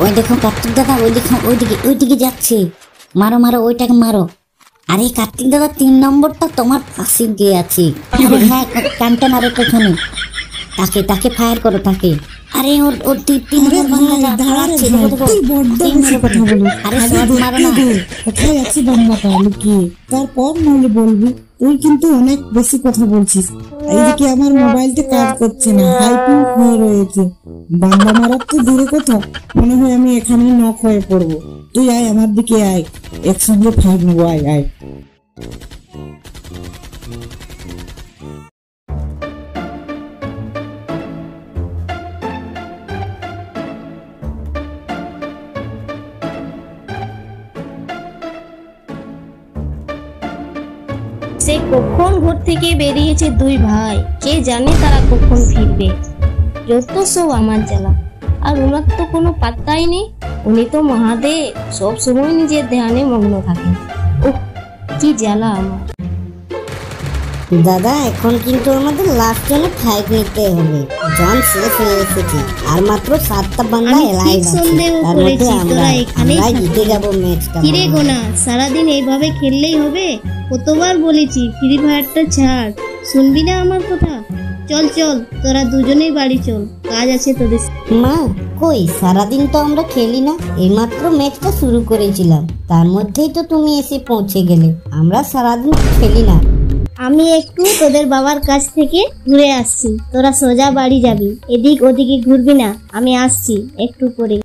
ওই দেখো কার্তিক দাদা, ওই দেখো ওইদিকে যাচ্ছে। মারো মারো, ওইটাকে মারো। আরে কার্তিক দাদা, 3 নম্বরটা তোমার পাশে গিয়ে আছে। হ্যাঁ, কানটা মারো পেছনে। তাকে ফায়ার করো তাকে। আরে ওর 3 নম্বর দাঁড়াচ্ছে। তুই বড্ড বেশি কথা বলিস। আরে শট মারো না। কোথায় আছে বান্দাটা লুকিয়ে? তারপর নইলে বলবি। তুই কিন্তু অনেক বেশি কথা বলছিস। এইদিকে আমার মোবাইলটা কাজ করছে না, হাইপিং হয়ে রয়েছে। বান্দা মারার তো দূরে কথা, মনে হয় আমি এখানেই নক হয়ে পড়বো। তুই আয়, আমার দিকে আয়, একসঙ্গে ফাইট নেবো। আয় আয়। সে কখন ঘর থেকে বেরিয়েছে 2 ভাই, কে জানে তারা কখন ফিরবে। যত সব আমার জ্বালা, আর ওনার তো কোনো পাত্তাই নেই। উনি তো মহাদেব, সব সময় নিজের ধ্যানে মগ্ন থাকেন। ওহ, কি জ্বালা আমার। দাদা, এখন কিন্তু আমাদের লাস্ট জন্য ফাইট নিতে হবে। জন শেষ হয়ে এসেছে, আর মাত্র 7টা বান্দা এলাইভ আছে। তার মধ্যে আমরা জিতে যাব ম্যাচটা। কিরে গোনা, সারাদিন এইভাবে খেললেই হবে? কতবার বলেছি ফ্রি ফায়ারটা ছাড়, শুনবি না আমার কথা? চল চল, তোরা দুজনেই বাড়ি চল, কাজ আছে তোদের। মা কই, সারাদিন তো আমরা খেলি না, এইমাত্র ম্যাচটা শুরু করেছিলাম, তার মধ্যেই তো তুমি এসে পৌঁছে গেলে। আমরা সারাদিন খেলি না। আমি একটু তোদের বাবার কাছ থেকে ঘুরে আসছি, তোরা সোজা বাড়ি যাবি, এদিক ওদিকে ঘুরবি না। আমি আসছি একটু পরে।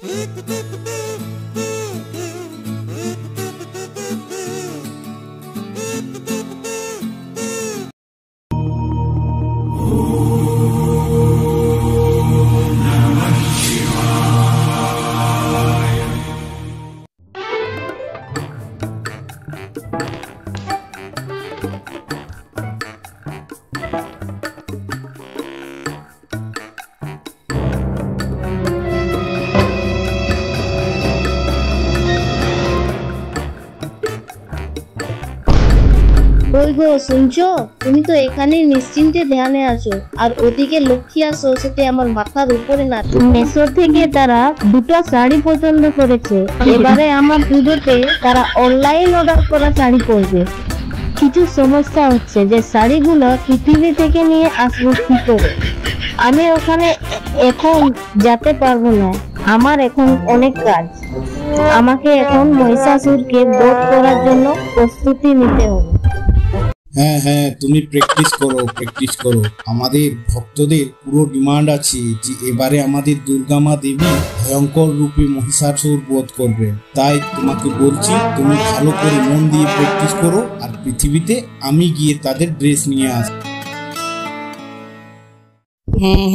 ওই গো, শুনছো? তুমি তো এখানে নিশ্চিন্তে ধ্যানে আছো, আর ওদিকে লক্ষ্মী আর সরস্বতী আমার মাথার উপরে না। মেসো থেকে তারা 2টা শাড়ি পছন্দ করেছে। এবারে আমার পুজোতে তারা অনলাইন অর্ডার করা শাড়ি পরবে। কিছু সমস্যা হচ্ছে যে শাড়িগুলো পৃথিবী থেকে নিয়ে আসবো কি করে। আমি ওখানে এখন যেতে পারবো না, আমার এখন অনেক কাজ। আমাকে এখন মহিষাসুরকে বধ করার জন্য প্রস্তুতি নিতে হবে। হ্যাঁ, তুমি প্র্যাকটিস করো। আমাদের ভক্তদের পুরো ডিমান্ড আছে যে এবারে আমাদের দুর্গা মা দেবী ভয়ঙ্কর রূপে মহিষাসুর বধ করবে। তাই তোমাকে বলছি, তুমি ভালো করে মন দিয়ে প্র্যাকটিস করো, আর পৃথিবীতে আমি গিয়ে তাদের ড্রেস নিয়ে আসবো।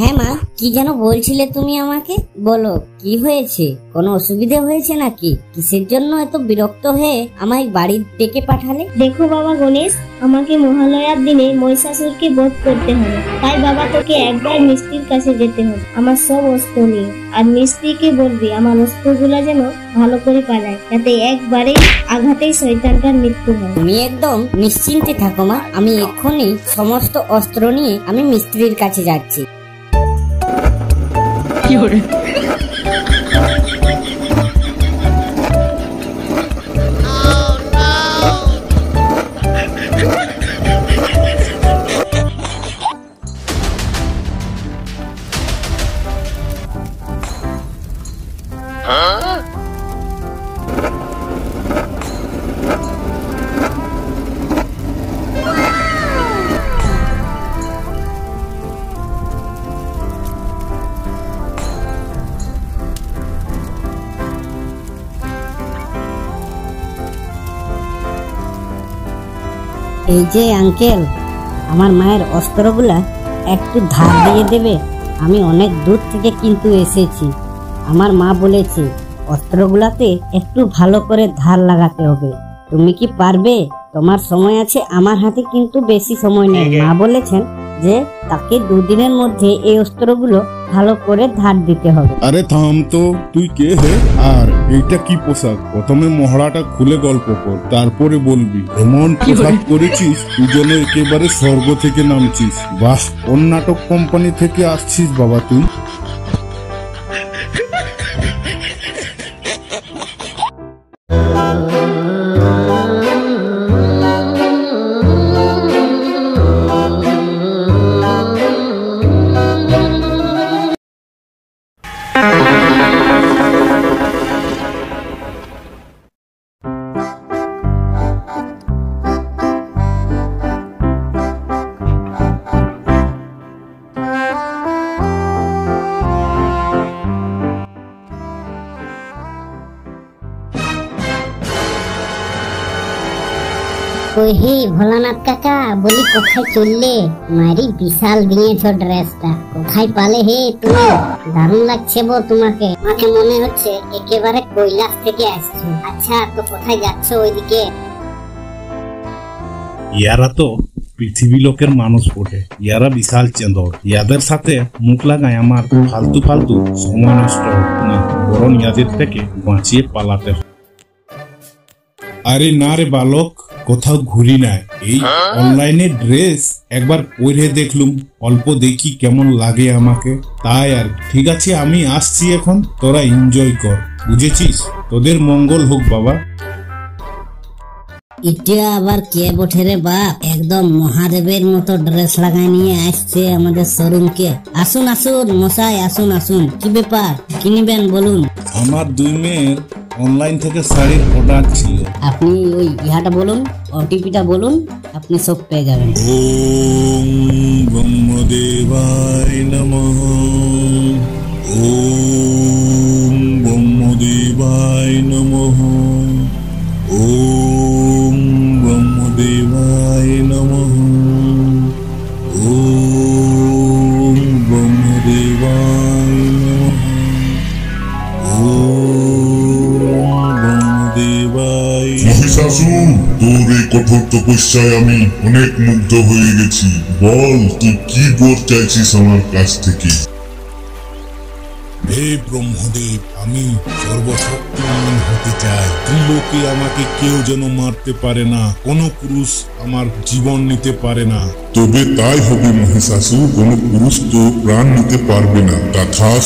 হ্যাঁ মা, কি যেন বলছিলে তুমি আমাকে? বলো, কি হয়েছে? কোনো অসুবিধা হয়েছে নাকি? কিসের জন্য এত বিরক্ত হয়ে আমায় বাড়ি ডেকে পাঠালে? দেখো বাবা গণেশ, আমাকে মহালয়ার দিনে মহিষাসুরকে বধ করতে হবে। তাই বাবা তোকে একবার মিস্ত্রির কাছে যেতে হবে আমার সব অস্ত্র নিয়ে। আর মিস্ত্রিকে বলবি আমার অস্ত্রগুলা যেন ভালো করে পালায়, যাতে একবারে আঘাতেই শয়তানটার মৃত্যু হয়। তুমি একদম নিশ্চিন্তে থাকো মা, আমি এক্ষুনি সমস্ত অস্ত্র নিয়ে আমি মিস্ত্রির কাছে যাচ্ছি। এই যে আঙ্কেল, আমার মায়ের অস্ত্রগুলা একটু ধার দিয়ে দেবে? আমি অনেক দূর থেকে কিন্তু এসেছি। আমার মা বলেছে অস্ত্রগুলাতে একটু ভালো করে ধার লাগাতে হবে। তুমি কি পারবে? তোমার সময় আছে, আমার হাতে কিন্তু বেশি সময় নেই। মা বলেছেন যে তাকে 2 দিনের মধ্যে এই অস্ত্রগুলো ভালো করে ধার দিতে হবে। আরে থাম তো, তুই কে হে? আর এইটা কি পোশাক? প্রথমে মহড়াটা খুলে গল্প কর, তারপরে বলবি। এমন পোশাক করেছিস তুই যেন একেবারে স্বর্গ থেকে নামছিস। বাহ, কোন নাটক কোম্পানি থেকে আসছিস বাবা তুই? কই হে ভোলানাথ কাকা, বলি কোথায় চললে? মারি বিশাল দিয়েছ ড্রেসটা, কোথায় পালে হে তুমি? দারুণ লাগছে বো তোমাকে, আমাকে মনে হচ্ছে একেবারে কৈলাস থেকে আসছো। আচ্ছা তো কোথায় যাচ্ছ ওইদিকে? ইয়ারা তো পৃথিবী লোকের মানুষ বটে, ইয়ারা বিশাল চেন্দর, ইয়াদের সাথে মুখ লাগায় আমার ফালতু ফালতু সময় নষ্ট না, বরং ইয়াদের থেকে বাঁচিয়ে পালাতে হবে। আরে না রে বালক, কোথাও ঘুরি নাই, এই অনলাইনে ড্রেস একবার পরে দেখলুম, অল্প দেখি কেমন লাগে আমাকে, তাই আর ঠিক আছে আমি আসছি এখন, তোরা এনজয় কর, বুঝেছিস? তোদের মঙ্গল হোক বাবা। এটা আবার কে বটে রে বাপ? একদম মহাদেবের মতো ড্রেস লাগাই নিয়ে আসছে আমাদের শোরুমকে। আসুন আসুন মশাই, আসুন আসুন, কি ব্যাপার, কি নিবেন বলুন? আমার 2 মেয়ের অনলাইন থেকে শাড়ির অর্ডার ছিল। আপনি ওই ইহাটা বলুন, ওটিপিটা বলুন, আপনি সব পেয়ে যাবেন। ওম ব্রহ্মদেবায় নমঃ। ওম ব্রহ্মদেবায় নমঃ। ওম ব্রহ্মদেবায় নমঃ। ওম ব্রহ্মদেবায় নমঃ। মহিষাসুর, তোর এই কঠোর তপস্যায় আমি অনেক মুগ্ধ হয়ে গেছি। বল তুই কি বর চাইছিস আমার কাছ থেকে? হে ব্রহ্মদেব, আমি সর্বশক্তিমান হতে চাই। ত্রিলোকে আমাকে কেউ যেন মারতে পারে না, কোনো পুরুষ আমার জীবন নিতে পারে না। তবে তাই হবে মহিষাসুর, কোনো পুরুষ তো প্রাণ নিতে পারবে না। তথাস।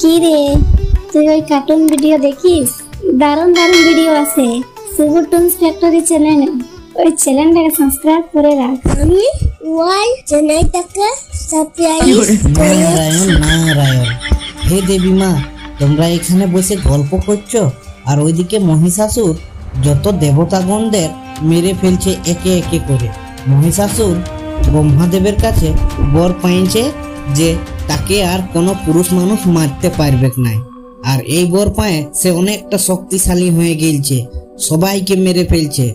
কি রে, তুই ওই কার্টুন ভিডিও দেখিস? দারুণ দারুণ ভিডিও আছে সুবু টুনস ফ্যাক্টরি চ্যানেলে, ওই চ্যানেলটাকে সাবস্ক্রাইব করে রাখ। আমি ওই চ্যানেলটাকে সাবস্ক্রাইব নারায়ণ নারায়ণ। হে দেবী মা, তোমরা এখানে বসে গল্প করছো আর ওইদিকে মহিষাসুর যত দেবতাগণদের মেরে ফেলছে একে একে করে। মহিষাসুর ব্রহ্মাদেবের কাছে বর পাইছে যে তাকে আর কোনো পুরুষ মানুষ মারতে পারবে না, আর এই বর পায়ে সে অনেকটা শক্তিশালী হয়ে গেলছে, সবাইকে মেরে ফেলছে।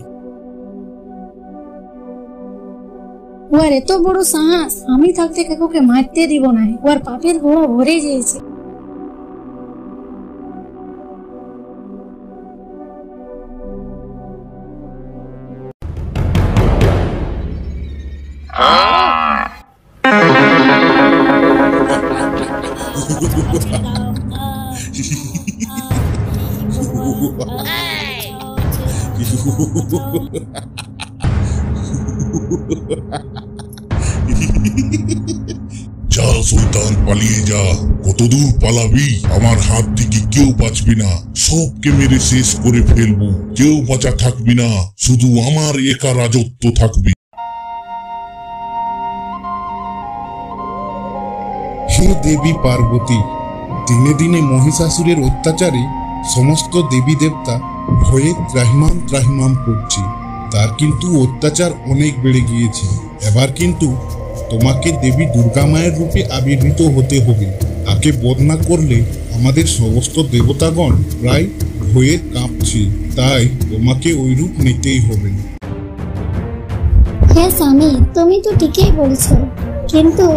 ওর এত বড় সাহস, আমি থাকতে কাকুকে মারতে দিব না। ওর পাপের ঘোড়া ভরে গিয়েছে। যা শয়তান, পালিয়ে যা। কতদূর পালাবি? আমার হাত থেকে কেউ বাঁচবি না, সবকে মেরে শেষ করে ফেলবো। কেউ বাঁচা থাকবি না, শুধু আমার একা রাজত্ব থাকবে। হে দেবী পার্বতী, দিনে দিনে মহিষাসুরের অত্যাচারে সমস্ত দেবী দেবতা ভয়ে ত্রাহিমাম ত্রাহিমাম করছে। তার কিন্তু অত্যাচার অনেক বেড়ে গিয়েছে। এবার কিন্তু তোমাকে দেবী দুর্গা মায়ের রূপে আবির্ভূত হতে হবে। তাকে বধ না করলে আমাদের সমস্ত দেবতাগণ প্রায় ভয়ে কাঁপছে, তাই তোমাকে ওই রূপ নিতেই হবে। হ্যাঁ স্বামী, তুমি তো ঠিকই বলছো, কিন্তু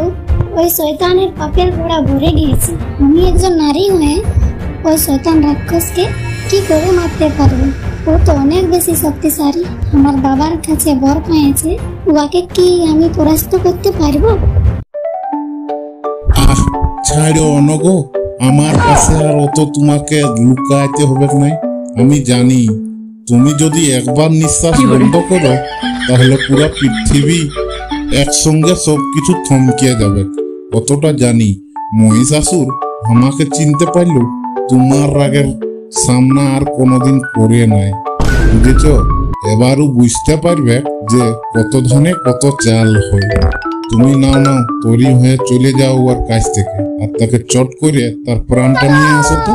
ওই শয়তানের পাপের ঘোড়া ভরে গিয়েছে। আমি একজন নারী হয়ে ওই শয়তান রাক্ষসকে কি করে মারতে পারবো? ও তো অনেক বেশি শক্তিশালী। আমার বাবার কাছে বর পেয়েছে, ওকে কি আমি পরাস্ত করতে পারবো? আহ ছাড়ো অনগো, আমার কাছে আর অত তোমাকে লুকাইতে হবে নাই। আমি জানি তুমি যদি একবার নিঃশ্বাস বন্ধ করো তাহলে পুরো পৃথিবী একসঙ্গে সবকিছু থমকে যাবে। কতটা জানি মহিষাসুর আমাকে চিনতে পারলো, তোমার রাগের সামনা আর কোনোদিন করে নাই। বুঝেছ? এবারও বুঝতে পারবে যে কত ধানে কত চাল হয়। তুমি নাও নাও, তৈরি হয়ে চলে যাও ওর কাছ থেকে, আর তাকে চট করে তার প্রাণটা নিয়ে আসো তো।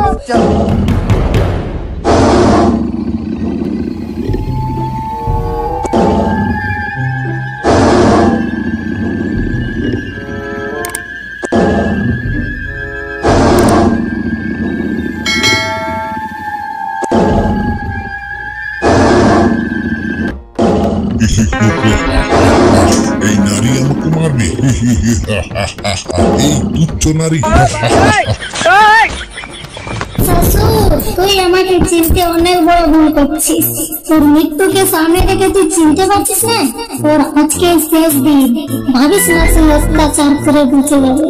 এই নারী আমাকে মারবে? এই তুচ্ছ নারী। শ্বশুর, তুই আমাকে চিনতে অনেক বড় ভুল করছিস। তোর মৃত্যুকে সামনে রেখে তুই চিনতে পারছিস না? তোর আজকে শেষ দিন। ভাবিস না তুই অত্যাচার করে বেঁচে যাবে।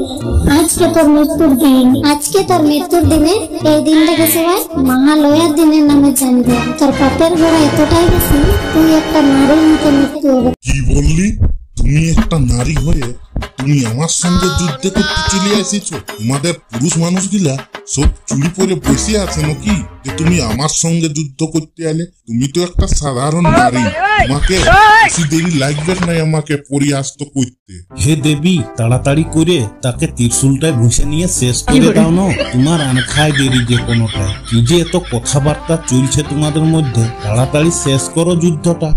আজকে তোর মৃত্যুর দিন। আজকে তোর মৃত্যুর দিনে এই দিনটাকে সবাই মহালয়ার দিনের নামে জানবে। তোর পাপের ঘোড়া এতটাই বেশি, তুই একটা নারীর মতো মৃত্যু হবে। কি বললি? তুমি একটা নারী হয়ে তুমি আমার সঙ্গে যুদ্ধ করতে চলে এসেছো? তোমাদের পুরুষ মানুষগুলা সব চুরি পরে বসে আছে নাকি যে তুমি আমার সঙ্গে যুদ্ধ করতে এলে? তুমি তো একটা সাধারণ নারী, তোমাকে বেশি দেরি লাগবে না আমাকে পরিহাস্ত করতে। হে দেবী, তাড়াতাড়ি করে তাকে ত্রিশূলটায় ঘুষে নিয়ে শেষ করে দাও না। তোমার আনখায় দেরি যে কোনোটাই। কি যে এত কথাবার্তা চলছে তোমাদের মধ্যে, তাড়াতাড়ি শেষ করো যুদ্ধটা।